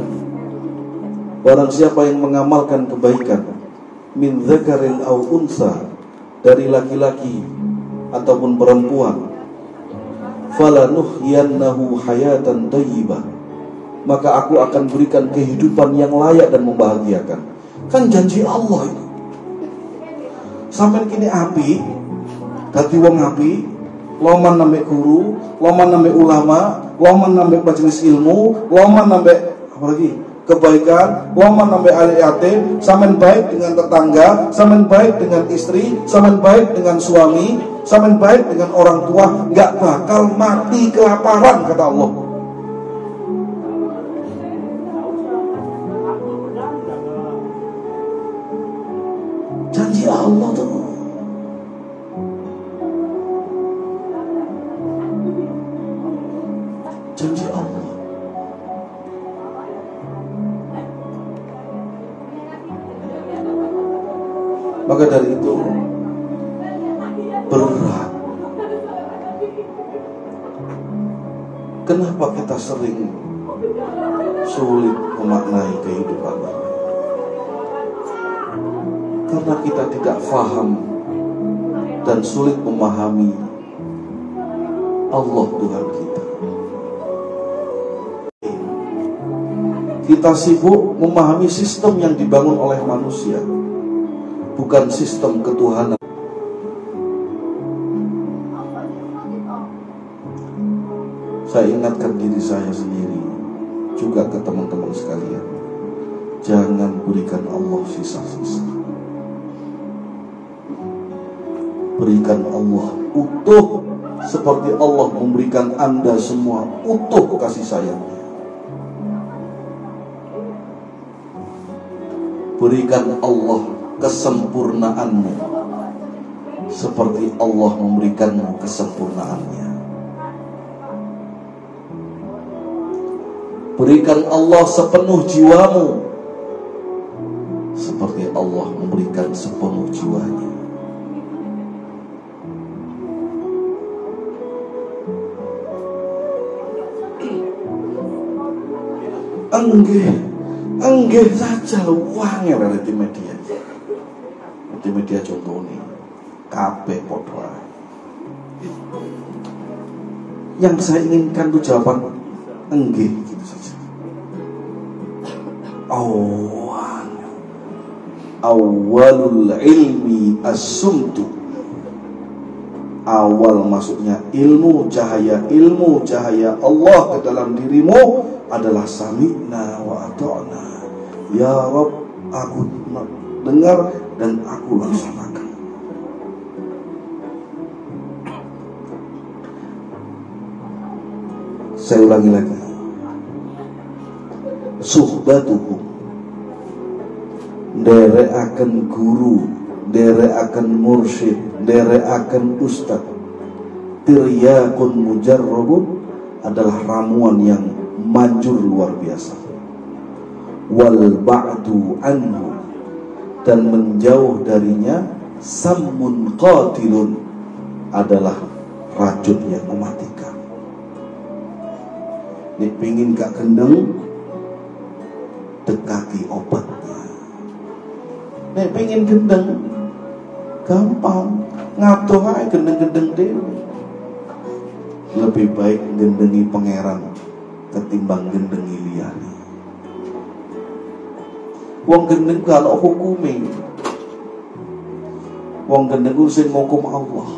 barang siapa yang mengamalkan kebaikan, min dzakarin aw unsa, dari laki-laki ataupun perempuan, falanuhyiyannahu hayatan thayyibah, maka aku akan berikan kehidupan yang layak dan membahagiakan. Kan janji Allah itu. Sampai kini api, dadi wong api, loman nambah guru, loman nambah ulama, loman nambah majelis ilmu, loman nambah apa lagi? kebaikan, waman sampai ahli yatim, sampean baik dengan tetangga, sampean baik dengan istri, sampean baik dengan suami, sampean baik dengan orang tua, nggak bakal mati kelaparan, kata Allah. Janji Allah tuh. Janji Allah. Maka dari itu berat. Kenapa kita sering sulit memaknai kehidupan ini? Karena kita tidak faham dan sulit memahami Allah Tuhan kita. Kita sibuk memahami sistem yang dibangun oleh manusia, bukan sistem ketuhanan. Saya ingatkan diri saya sendiri, juga ke teman-teman sekalian, jangan berikan Allah sisa-sisa. Berikan Allah utuh, seperti Allah memberikan Anda semua utuh kasih sayangnya. Berikan Allah kesempurnaanmu, seperti Allah memberikanmu kesempurnaannya. Berikan Allah sepenuh jiwamu, seperti Allah memberikan sepenuh jiwanya. Enggih saja wangel di media. Di media contohnya kabeh padha. Yang saya inginkan itu jawaban enggih gitu saja. Awalul ilmi as-sumtu. Awal masuknya ilmu cahaya Allah ke dalam dirimu adalah sami'na wa ata'na. Ya Rabb, aku dengar dan aku laksanakan. Saya ulangi lagi. Suhbatuhum, nderekaken guru, nderekaken mursyid, nderekaken ustad, tiryakun mujarrabun, adalah ramuan yang manjur luar biasa. Wal ba'du anhu, dan menjauh darinya sammun qatilun, adalah racun yang mematikan. Nek pingin gak gendeng, dekati obatnya. Nek pingin gendeng, gampang, ngadoh ae gendeng-gendeng dhewe. Lebih baik gendengi pangeran ketimbang gendengi liyane. Wong gendeng kalau hukume, wong gendeng ku sing ngukum Allah.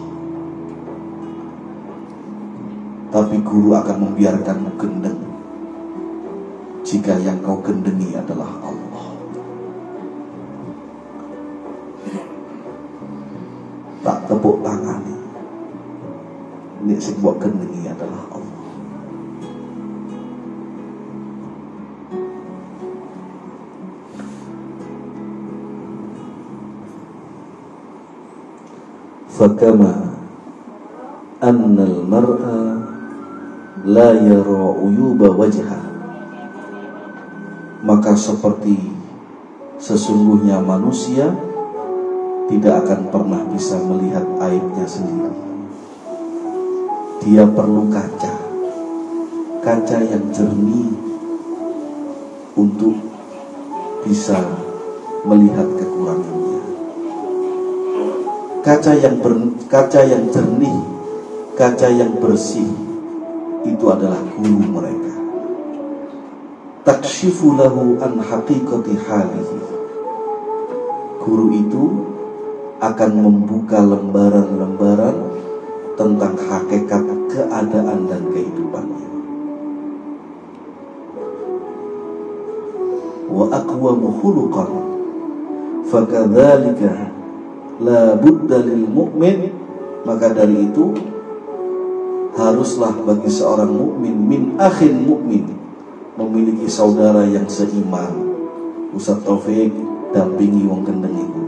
Tapi guru akan membiarkanmu gendeng jika yang kau gendengi adalah Allah. Tak tepuk tangan, ini sing mbok gendengi adalah Allah. Fakama annal mar'a la yara uyuba wajha, maka seperti sesungguhnya manusia tidak akan pernah bisa melihat aibnya sendiri. Dia perlu kaca yang jernih untuk bisa melihat kekurangannya. Kaca yang jernih, kaca yang bersih, itu adalah guru mereka. Takshifu lahu an haqiqati halihi. Guru itu akan membuka lembaran-lembaran tentang hakikat keadaan dan kehidupannya. wa aqwamu khuluqan. Fakadzalika la budda lil mu'min, maka dari itu haruslah bagi seorang mukmin min akhin mukmin memiliki saudara yang seiman. Ustaz Taufik dampingi wong kendeng iku.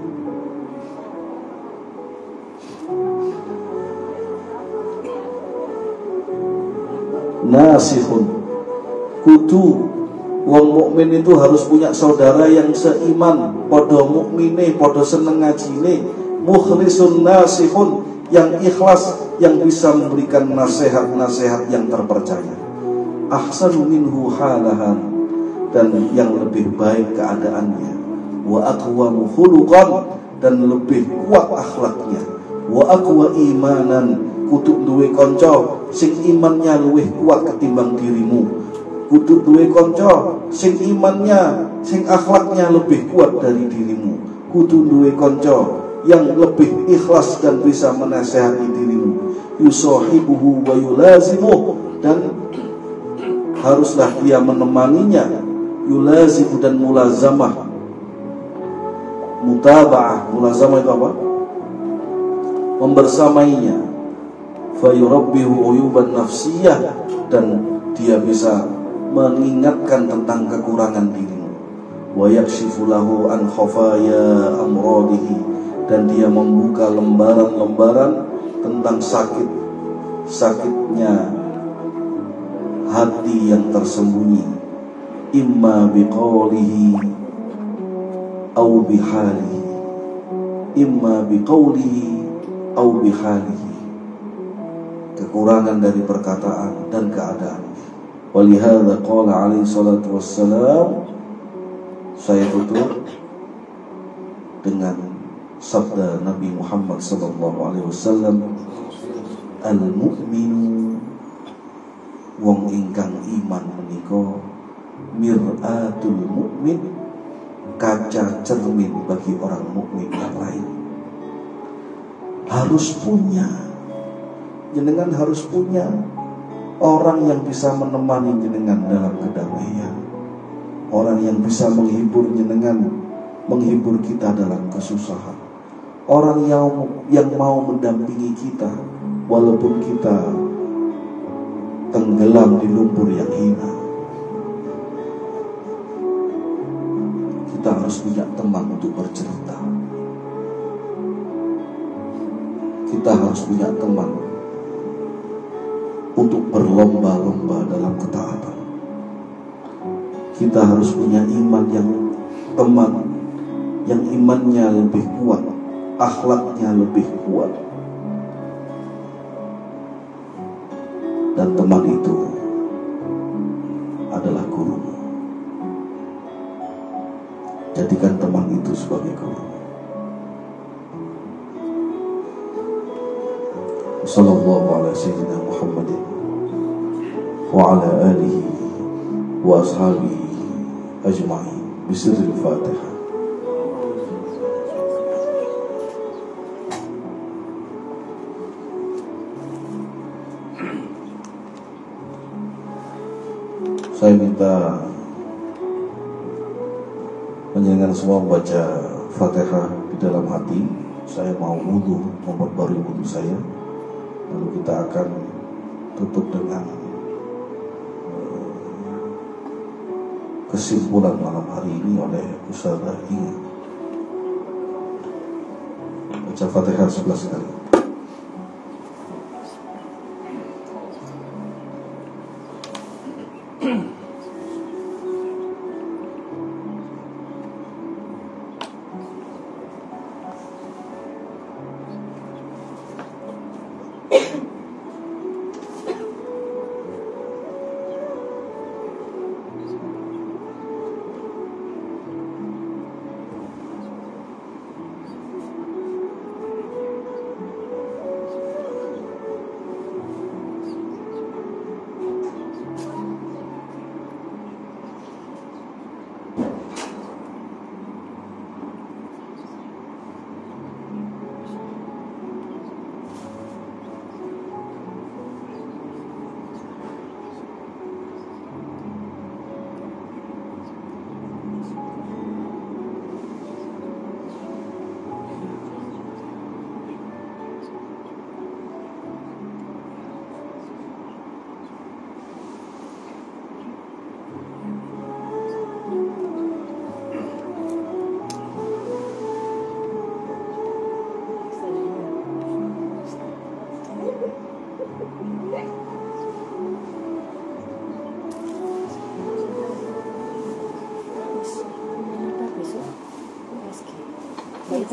Nasihun, kudu wong mukmin itu harus punya saudara yang seiman, podo mukmine, podo seneng ngajine. Mukhlisun nasihun, yang ikhlas, yang bisa memberikan nasihat-nasihat yang terpercaya. Ahsanu minhu halahan, dan yang lebih baik keadaannya. Wa aqwamu khuluqan, dan lebih kuat akhlaknya. Wa aqwa imanan, kudu duwe kanca sing imannya luwih kuat ketimbang dirimu. Kudu duwe kanca sing imannya, sing akhlaknya lebih kuat dari dirimu. Kudu duwe kanca yang lebih ikhlas dan bisa menasihati dirimu. Yusahibuhu wa yulazimuh, dan haruslah dia menemaninya. Yulazimu, dan mulazamah. Mutaba'ah, mulazamah itu apa? Membersamainya. Fayurabbihu uyuban nafsiyah, dan dia bisa mengingatkan tentang kekurangan dirimu. Wa yakshifu lahu an khafaya amradihi, dan dia membuka lembaran-lembaran tentang sakitnya hati yang tersembunyi. Imma biqaulihi au bihalihi, imma biqaulihi au bihalihi, kekurangan dari perkataan dan keadaan. Walihadza qala alaihi salatu wassalam, saya tutup dengan sabda Nabi Muhammad sallallahu alaihi wasallam, al-mu'minu, wong ingkang iman menika mir'atul mu'min, kaca cermin bagi orang mukmin yang lain. Harus punya, jenengan harus punya orang yang bisa menemani jenengan dalam kedamaian, orang yang bisa menghibur jenengan, menghibur kita dalam kesusahan, orang yang mau mendampingi kita walaupun kita tenggelam di lumpur yang hina. Kita harus punya teman untuk bercerita. Kita harus punya teman untuk berlomba-lomba dalam ketaatan. Kita harus punya teman yang imannya lebih kuat, akhlaknya lebih kuat. Dan teman itu adalah gurumu. Jadikan teman itu sebagai guru. Sallallahu alaihi sayyidina Muhammadin wa ala alihi wa ashabihi ajma'in bisirril Fatihah. Saya minta menjenengan semua membaca Fatihah di dalam hati. Saya mau wudu, memperbarui wudu saya. Lalu kita akan tutup dengan kesimpulan malam hari ini oleh Ustazah Inge. Baca Fatihah 11 kali.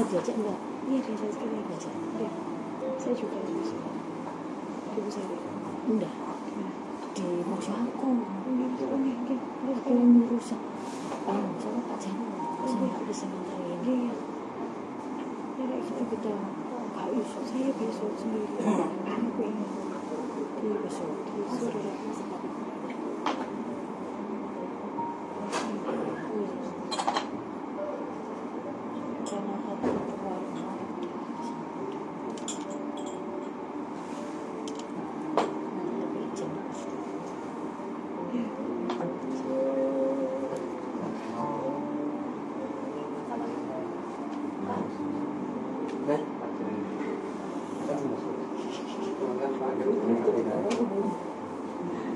Sempat belajar enggak? Iya, biasa sekali belajar. Iya. Saya juga bisa. Ibu saya enggak. Di Mojokerto. Aku rusak. Sama Pak Janu. Saya nggak bisa nganterin. Iya. Ya kayak gitu kita nggak bisa. Saya besok sendiri. Aku ini di besok di sore.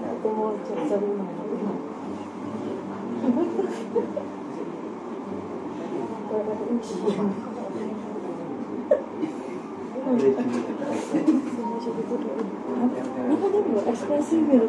Aku mau cerita rumah. Ekspresi biar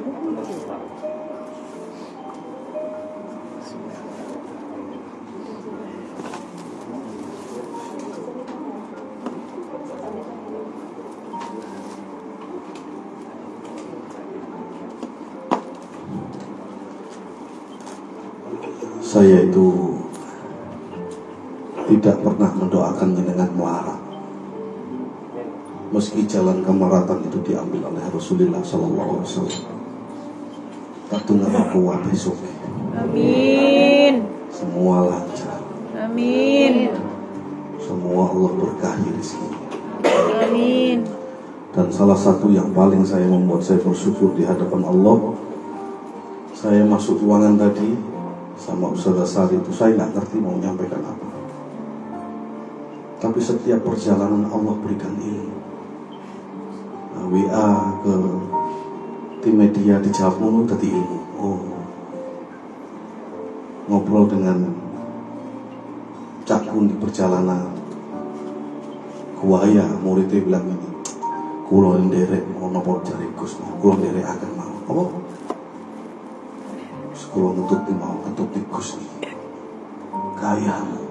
saya itu tidak pernah mendoakan jenengan melarat, meski jalan kemaratan itu diambil oleh Rasulullah SAW. Tatungga aku besok. Amin. Semua lancar. Amin. Semua Allah berkahi rezeki. Amin. Dan salah satu yang paling saya membuat saya bersyukur di hadapan Allah, saya masuk ruangan tadi sama Ustazah Sari itu saya nggak ngerti mau menyampaikan apa. Tapi setiap perjalanan Allah berikan ilmu. WA ke tim media dijawab mulu tadi ilmu. Ngobrol dengan Cakun di perjalanan kuaya muridnya bilang ini, kulo nderek mau nopo jare Gus, kulo nderek akan mau apa? Kulo nututi mau nututi Gus kayamu.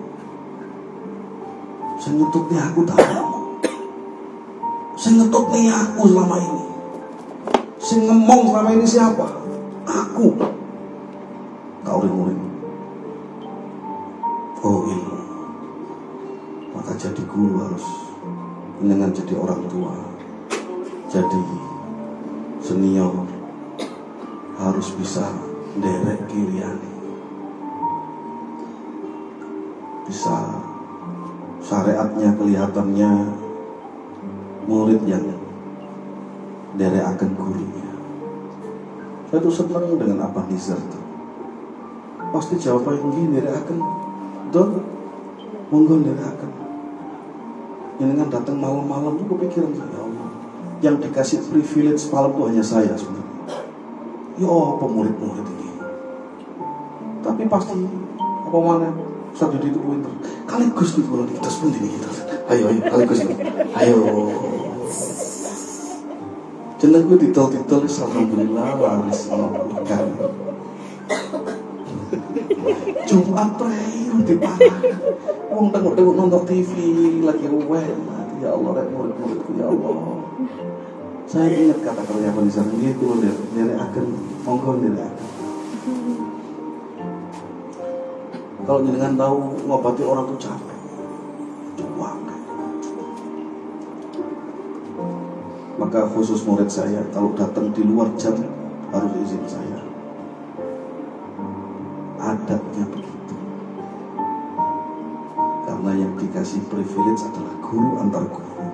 Saya nututi aku tak mau. Saya nututi aku selama ini. Saya ngomong selama ini siapa? Aku. Kau murid. Oh ilmu. Maka jadi guru harus dengan jadi orang tua, jadi senior harus bisa derek kiriani, bisa syariatnya kelihatannya murid yang derek akan gurunya. Saya tuh senang dengan Abah Nizar tuh. Pasti jawabannya gini, derek akan don monggo derek akan. Jangan datang malam-malam tuh kepikiran saya, Allah, yang dikasih privilege malam tuh hanya saya sebenarnya. Ya pemurid-murid ini. Tapi pasti apa mana satu di itu pinter. Kali Gus tuh kalau kita sebenarnya kita. Ayo kali Gus. Ayo. Jeneng gue titel-titel alhamdulillah laris kan. Jumat terakhir di parah. Wong tengok-tengok nonton TV lagi ruwet. Ya Allah, rek murid-muridku ya Allah. Saya ingat kata kerja Pak Nizar ini kalau dia akan monggo dia akan. Kalau jenengan tahu ngobati orang tuh capek. Cuak. Maka khusus murid saya kalau datang di luar jam harus izin saya. Adatnya begitu. Karena yang dikasih privilege adalah guru antar guru.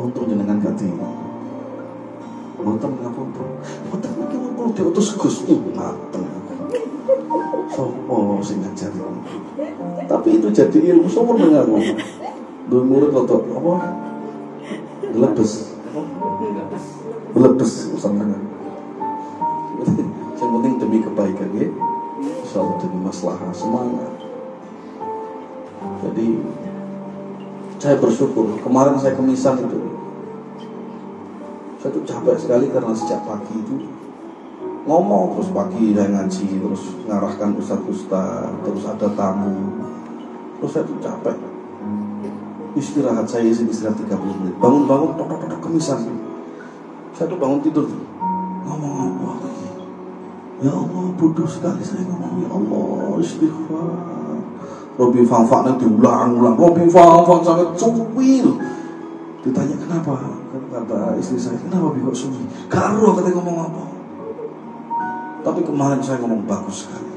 Untuk jenengan ganti Mboten ngapunten. Mboten iki kok diutus Gus ngaten. Sopo sing ngajari. Tapi itu jadi ilmu sopo denganmu. Duwe murid kok apa? Lebes. Lebes sampeyan. Yang penting demi kebaikan ya. Insyaallah demi maslahah semangat. Jadi saya bersyukur kemarin saya kemisan itu. Saya tuh capek sekali karena sejak pagi itu ngomong terus pagi saya ngaji terus ngarahkan ustaz-ustaz terus ada tamu Terus saya tuh capek. Istirahat, saya izin istirahat 30 menit. Bangun-bangun, tok-tok-tok kemisan. Saya tuh bangun tidur tuh. Ngomong apa lagi? Ya Allah, bodoh sekali saya ngomong. Ya Allah, istighfar. Robi fang-fang diulang-ulang. Robi fang-fang sampai cuwil. Ditanya kenapa? Kata istri saya, kenapa kok suwi? Karo katanya ngomong apa? Tapi kemarin saya ngomong bagus sekali.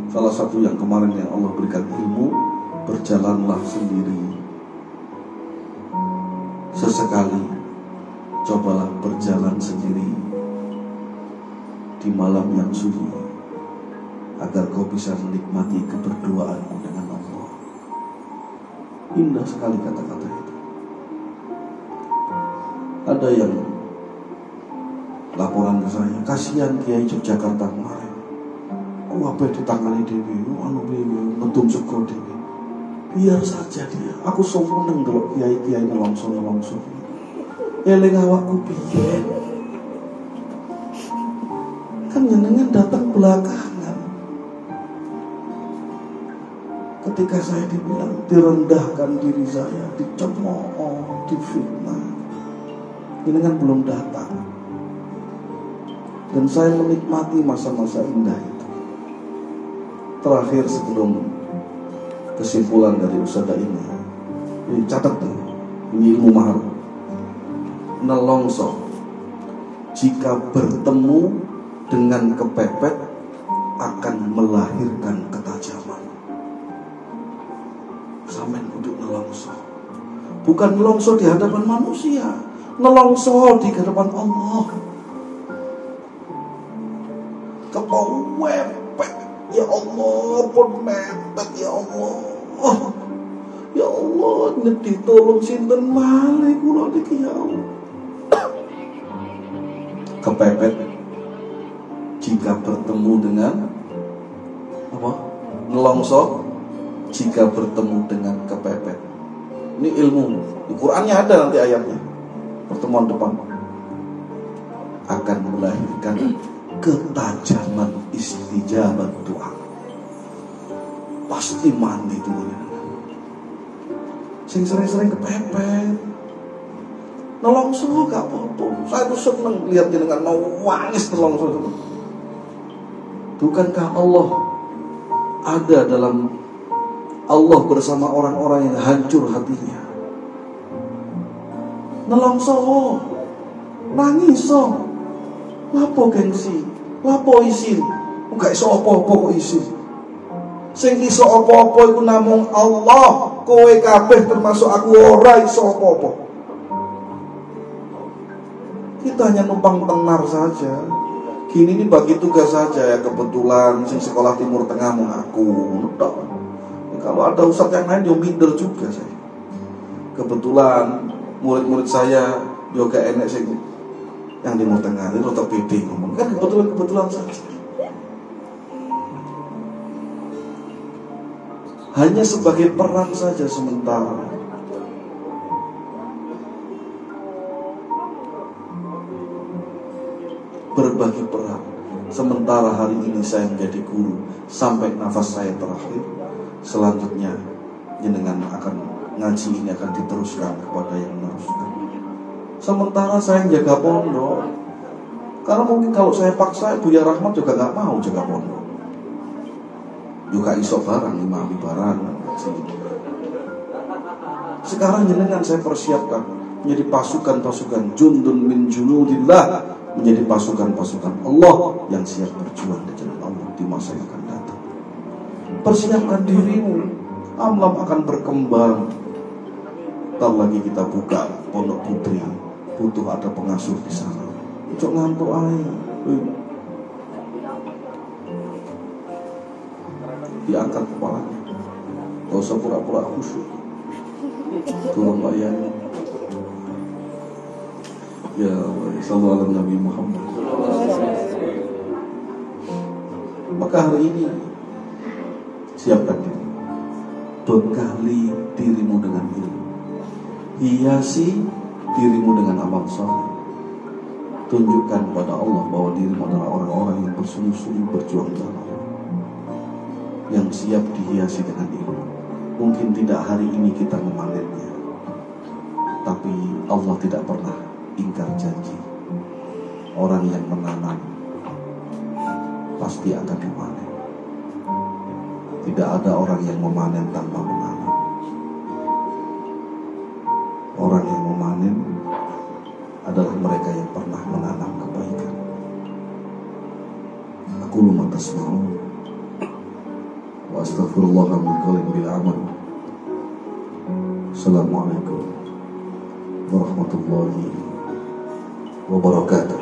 Salah satu yang kemarin yang Allah berikan ilmu, berjalanlah sendiri. Sesekali cobalah berjalan sendiri di malam yang sunyi, agar kau bisa menikmati keberduaanmu dengan Allah. Indah sekali kata-kata itu. Ada yang laporan ke saya, kasihan Kiai Yogyakarta kemarin. Apa ditangani dewi, anu dewi, ngetum sego dewi. Biar saja dia. Aku seneng delok kiai-kiai nelongso. Eling awakku piye? Kan jenengan datang belakangan. Ketika saya dibilang direndahkan diri saya, dicemooh, difitnah, jenengan belum datang. Dan saya menikmati masa-masa indah itu. Terakhir sebelum kesimpulan dari usaha ini catat tuh, ini ilmu mahal. Nelongso jika bertemu dengan kepepet akan melahirkan ketajaman. Sampai duduk nelongso, bukan nelongso di hadapan manusia, nelongso di hadapan Allah. Kepepet, ya Allah, pun mepet, ya Allah. Ya Allah, nyedi tolong sinten malih kula niki ya Allah. Kepepet jika bertemu dengan apa? Nelongso jika bertemu dengan kepepet. Ini ilmu. Di Qur'annya ada nanti ayatnya. Pertemuan depan akan melahirkan ketajaman istijabat doa. Pasti mandi dulu. Sing sering-sering kepepet. Nelongso gak apa-apa. Saya tuh seneng lihat jenengan mau wangis nelongso. Bukankah Allah ada dalam Allah bersama orang-orang yang hancur hatinya? Nelongso, nangiso, lapo gengsi, lapo isin, gak iso apa-apa kok isin. Sing iso apa-apa iku namung Allah. Kowe kabeh termasuk aku ora iso apa-apa. Kita hanya numpang tenar saja. Gini ini bagi tugas saja ya, kebetulan sing sekolah Timur Tengah mau aku tok. Kalau ada ustadz yang lain dia minder juga saya. Kebetulan murid-murid saya juga enek sing yang Timur Tengah itu tetap pede ngomong. Kan kebetulan saja. Hanya sebagai peran saja sementara. Berbagi peran. Sementara hari ini saya menjadi guru sampai nafas saya terakhir. Selanjutnya jenengan akan ngaji ini akan diteruskan kepada yang meneruskan. Sementara saya jaga pondok. Karena mungkin kalau saya paksa Buya Rahmat juga gak mau jaga pondok. Juga iso barang imami barang. Sekarang jenengan saya persiapkan menjadi pasukan-pasukan jundun min junudillah, menjadi pasukan-pasukan Allah yang siap berjuang di jalan Allah di masa yang akan datang. Persiapkan dirimu, Amlam akan berkembang. Ntar lagi kita buka pondok putri, butuh ada pengasuh di sana. Cok ngantuk aja. Diangkat kepalanya, gak usah pura-pura khusyuk. Tolong Pak Yai. Ya Allah, sallallahu Nabi Muhammad. Maka hari ini siapkan diri, bekali dirimu dengan ilmu, hiasi dirimu dengan amal saleh. Tunjukkan pada Allah bahwa dirimu adalah orang-orang yang bersungguh-sungguh berjuang dalam Allah, yang siap dihiasi dengan ilmu. Mungkin tidak hari ini kita memanennya, tapi Allah tidak pernah ingkar janji. Orang yang menanam pasti akan memanen. Tidak ada orang yang memanen tanpa menanam. Orang yang memanen adalah mereka yang pernah menanam kebaikan. Aku ma tasma'un wa astaghfirullah min qalbin bil amal. Assalamualaikum warahmatullahi wabarakatuh.